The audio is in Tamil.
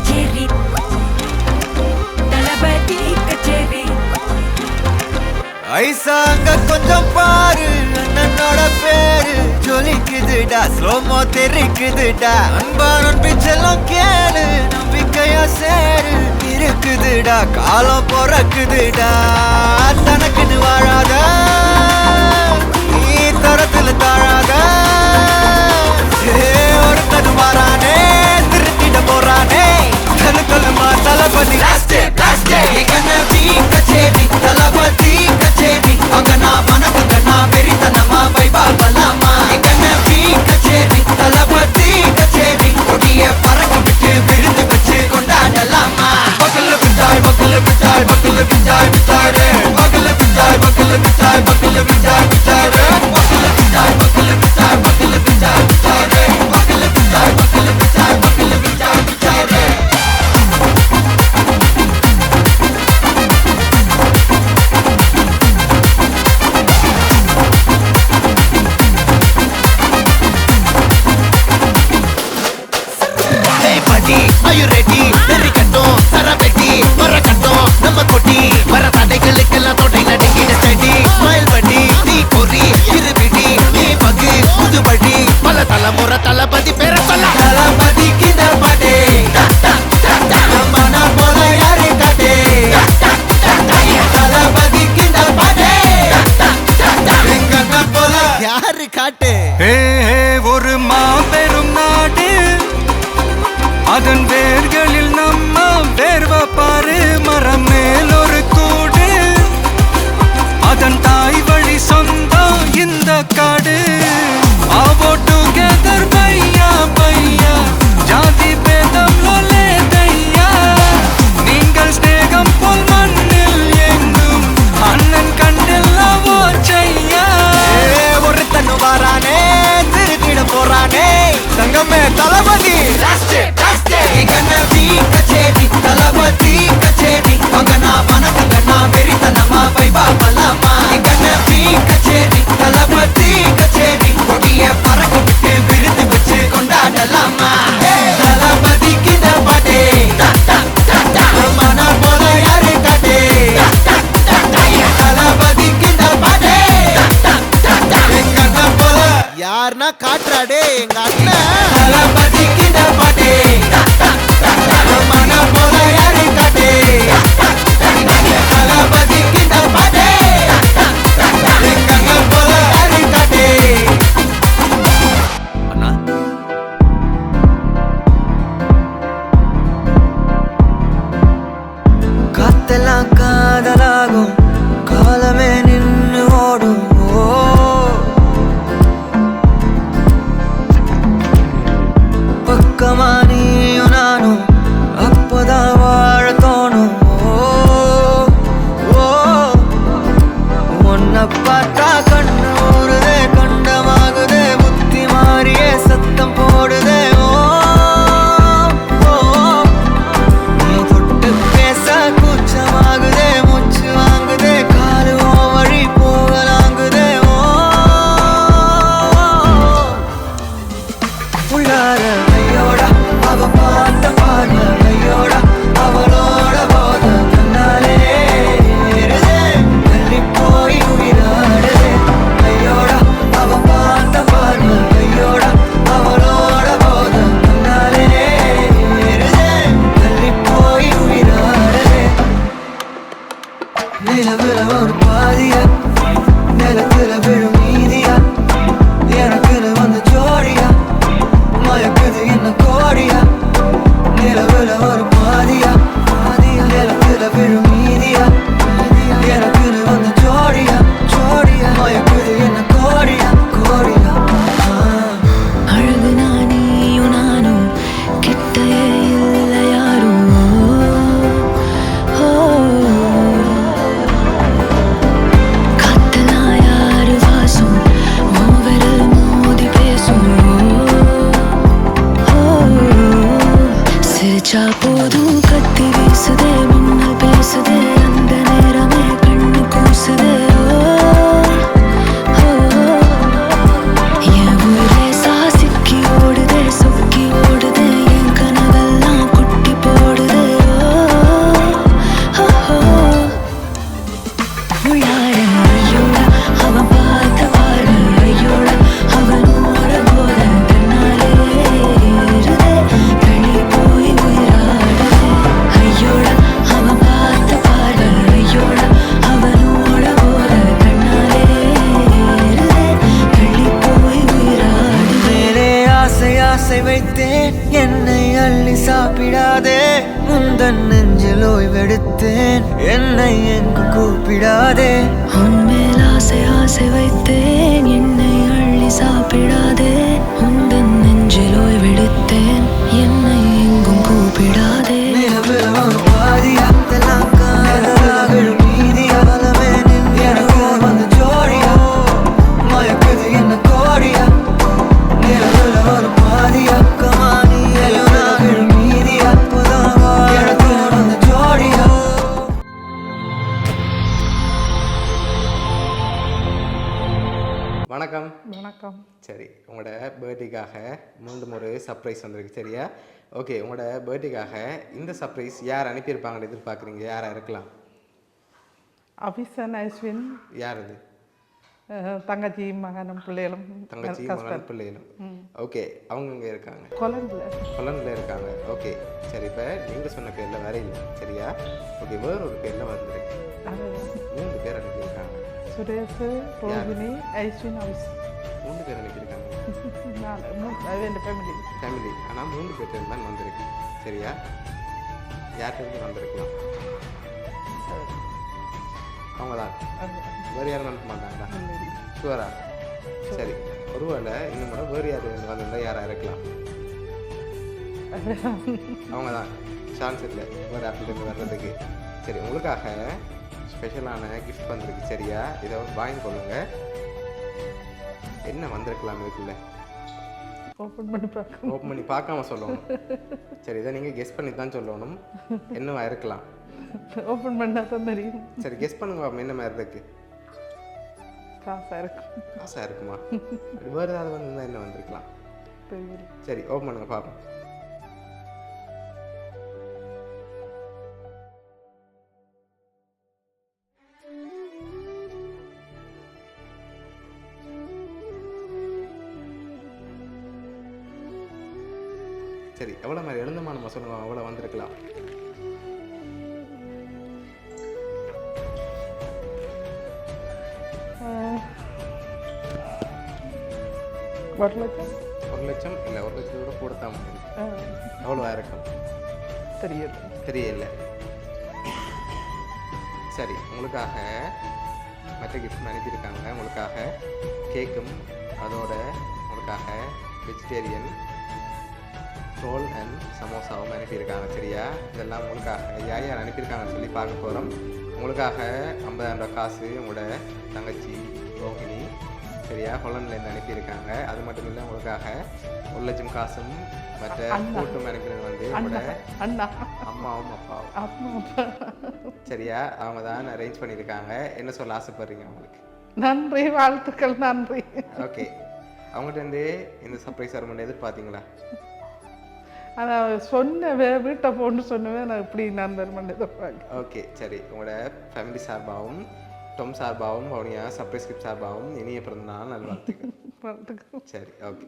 கச்சேரி தளபதி கச்சேரி ஐசாங்க கொஞ்சம் பாரு அண்ணனோட பேரு ஜொலிக்குதுடா ஸ்லோமோ தெரிக்குதுடா அன்பானன் பிச்செல்லாம் கேளு நம்பிக்கையா சேரு இருக்குதுடா காலம் பொறக்குதுடா தனக்குன்னு வாழாத நீ தரத்துல தாழாத ஒருத்தனு மாறானே திருத்திட போறானே தலுக்கலுமா தளபதி கச்சேரி தளபதி கச்சேரி அங்கனா மனக்கங்கனா வெறித்தனமா வைபா பலாமா கண்ணபி கச்சேரி தளபதி கச்சேரி கொடிய பறக்க விட்டு விருந்து வச்சு கொண்டாடலாமா பக்கல்ல விட்டாய் பக்கல்ல விட்டாய் பக்கல்ல விட்டாய் விட்டாரு பக்கல்ல விட்டாய் பக்கல்ல விட்டாய் பக்கல்ல விட்டாய் விட்டாரு பக்கல்ல விட்டாய் பக்கல்ல விட்டாய் பக்கல்ல விட்டாய் விட்டாரு பக்கல்ல விட்டாய் பக்கல்ல விட்டாய் பக்கல்ல விட்டாய் விட்டாரு Are you ready? Very கட்டும் சரபெட்டி வர கட்டும் நம்ம கொட்டி வர தடைகளுக்கெல்லாம் தொட்டை நடுங்கிட ஸ்டடி ஸ்மைல் பண்ணி நீ பொறி இருபிடி நீ பகு புதுபடி பல தலைமுறை தளபதி பேர சொல்ல தளபதிக்கு இந்த பாட்டே மன போல யாரு காட்டே தளபதிக்கு இந்த பாட்டே எங்க போல யாரு காட்டு ஒரு மாபெரும் நாடு அதன் வேர்களில் நம்ம வேர்வ பாரு மரம் மேல் ஒரு கூடு அதன் தாய் வழி சொந்தம் இந்த காடு ஆவோ டுகெதர் பையா பையா ஜாதி பேதம் லோலே தையா நீங்கள் ஸ்நேகம் போல் மண்ணில் எங்கும் அண்ணன் கண்டில்லவோ செய்யா ஒருத்தனு வாரானே திருத்திட போறானே தங்கமே தளபதி கண்ணபி கச்சேரி தளபதி கச்சேரி அங்கனா மனக்கங்கனா வெறித்தனமா வைபா பலாமா கண்ணபி கச்சேரி தளபதி கச்சேரி கொடிய பறக்க விட்டு விருந்து வச்சு கொண்டாடலாமா தளபதிக்கு இந்த பாட்டே மன போல யாரு காட்டே தளபதிக்கு இந்த பாட்டே எங்க போல யாருன்னா காட்டுறாடே எங்க அண்ணன் தளபதிக்கு இந்த பாட்டே மன போல யாரு காட்டே தளபதிக்கு இந்த பாட்டே எங்க போல யாரு காட்டே அண்ணா காத்தெல்லாம் காதலாகும் காலமே நின்னு ஓடும் பக்கமா நீயும் நானும் அப்பதான் வாழ தோணும் உன்னை பார்த்தா கண்ணு ஊறுதே கண்டமாகுதே புத்தி மாறியே சத்தம் போடுதே நீ தொட்டு பேச கூச்சமாகுதே மூச்சு வாங்குதே காலு வழி போகலாங்குதே உள்ளார ஐயோடா அவ பார்த்த பார்வை ஐயோடா அவளோட போத கண்ணாலே தள்ளி போய் உயிராடுதே ஐயோடா அவ பார்த்த பார்வை ஐயோடா அவளோட போத கண்ணாலே தள்ளி போய் உயிராடுதே நிலவுல ஒரு பாதியா நிலத்துல விழும் மீதியா எனக்குன்னு வந்து ஜோடியா மயக்குது என்ன கோடியா நிலவுல ஒரு பாதியா நிலத்துல விழும் மீதியா எனக்குன்னு வந்து ஜோடியா மயக்குது என்ன கோடியா அழகு நானியும் நானும் கிட்டையே இல்லை யாரும் காத்தலாம் யாரு வாசம் விரல் மோதி பேசும் சிரிச்சா போதும் கத்தி வீசுதே மின்னல் பேசுதே அந்த நேரமே கண்ணு கூசுதே என் ஊரே சாசிக்கி ஓடுதே சொக்கி ஓடுதே என் கனவெல்லாம் குட்டி போடுதே அள்ளி சாப்பிடாதே முந்தன் நெஞ்சில் ஓய்வெடுத்தேன் என்னை எங்கு கூப்பிடாதே உன்மேல் ஆசை ஆசை வைத்தேன் என்னை அள்ளி சாப்பிடாதே உந்தன் நெஞ்சில் ஓய்வெடுத்தேன் என்னை எங்கும் கூப்பிடாதே நிலவில் ஒரு பாதியா மீதியா எனக்கு வந்து ஜோடியா மயக்குது என்ன கோடியா நிலவில் ஒரு பாதியா கமானியல் மீதியா எனக்கு வந்து ஜோடியா. வணக்கம். வணக்கம். சரி, உங்களோட பர்த்டேக்காக மீண்டும் ஒரு சர்ப்ரைஸ் வந்திருக்கு. சரியா? ஓகே, உங்களோட பர்த்டேக்காக இந்த சர்ப்ரைஸ் யார் அனுப்பியிருப்பாங்கன்னு எதிர்பார்க்குறீங்க? யாராக இருக்கலாம்? அபிசன் ஐஸ்வின். யார் அது? தங்கச்சி மகனும் பிள்ளைகளும். தங்கச்சி மகனும் பிள்ளைகளும். ஓகே, அவங்க இங்கே இருக்காங்க. கொலம்பில் இருக்காங்க. ஓகே, சரி. இப்போ நீங்கள் சொன்ன பேரில் வேற இல்லை. சரியா? ஓகே, வேறு ஒரு பேரில் வந்துருக்கு. 3 பேர் அனுப்பியிருக்காங்க. சுரேஷ், ரோஹிணி, ஐஸ்வின், அபிஸ். 3 பேர் அனுப்பியிருக்காங்க. ஃபேமிலி. ஆனால் 3 பேர் தான் வந்திருக்கு. சரியா? யார்கிட்ட வந்திருக்கலாம்? அவங்க தான். வேறு யாரும் அனுப்ப மாட்டாங்களா? ஷுவரா? சரி, ஒருவேளை இன்னும் கூட வேறு யார் வந்திருந்தால் யாராக இருக்கலாம்? அவங்க தான். சான்ஸ் இல்லை வேறு ஆப்பிலேருந்து வர்றதுக்கு. சரி, உங்களுக்காக ஸ்பெஷலான கிஃப்ட் வந்திருக்கு. சரியா? இதை வாங்கி கொள்ளுங்க. என்ன வந்திருக்கலாம் இதுக்குள்ள? ஓப்பன் பண்ணி பார்க்காம சொல்லணும். சரி, இதை நீங்கள் கெஸ் பண்ணி தான் சொல்லணும். என்னவா இருக்கலாம்? ஓப்பன் பண்ணா தான் தெரியும். சரி, கெஸ் பண்ணுங்க. என்ன மாதிரி இருக்கு? காசா இருக்குமா? வேறு ஏதாவது வந்திருந்தா என்ன வந்திருக்கலாம்? சரி, ஓப்பன் பண்ணுங்க பார்ப்போம். சரி, எவ்வளோ மாதிரி எழுந்தமா நம்ம சொல்லுவோம் அவ்வளோ வந்திருக்கலாம். $1 லட்சம். 1 லட்சம் இல்லை, 1 லட்சத்தோட கூட தான் எவ்வளோ இருக்கும்? தெரியல. சரி, உங்களுக்காக மற்ற கிஃப்ட் அனுப்பியிருக்காங்க. உங்களுக்காக கேக்கும் அதோட உங்களுக்காக வெஜிடேரியன் ரோல் அண்ட் சமோசாவும் அனுப்பியிருக்காங்க. சரியா? இதெல்லாம் உங்களுக்காக யார் யார் அனுப்பியிருக்காங்கன்னு சொல்லி பார்க்க போகிறோம். உங்களுக்காக 50,000 ரூபா காசு உங்களோட தங்கச்சி ரோஹிணி, சரியா, ஹொலண்ட்லேருந்து அனுப்பியிருக்காங்க. அது மட்டும் இல்லை, உங்களுக்காக 1 லட்சம் காசும் மற்ற கூட்டும் அனுப்பினது வந்து உங்களோட அம்மாவும் அப்பாவும். சரியா? அவங்க தான் அரேஞ்ச் பண்ணியிருக்காங்க. என்ன சொல்ல ஆசைப்படுறீங்க அவங்களுக்கு? நன்றி, வாழ்த்துக்கள். நன்றி. ஓகே, அவங்கள்ட்ட இருந்து இந்த சர்ப்ரைஸ் வருமானு எதிர்பார்த்தீங்களா? ஆனால் சொன்ன வீட்டை போன்னு சொன்னவே நான் இப்படி நண்பர் எதிர்பார்க்க. ஓகே, சரி. உங்களோட ஃபேமிலி சார்பாகவும் டொம் சார்பாகவும் வவுனியா சர்ப்ரைஸ் கிஃப்ட் சார்பாகவும் இனிய பிறந்தநாள் நல்வாழ்த்துக்கள். சரி, ஓகே.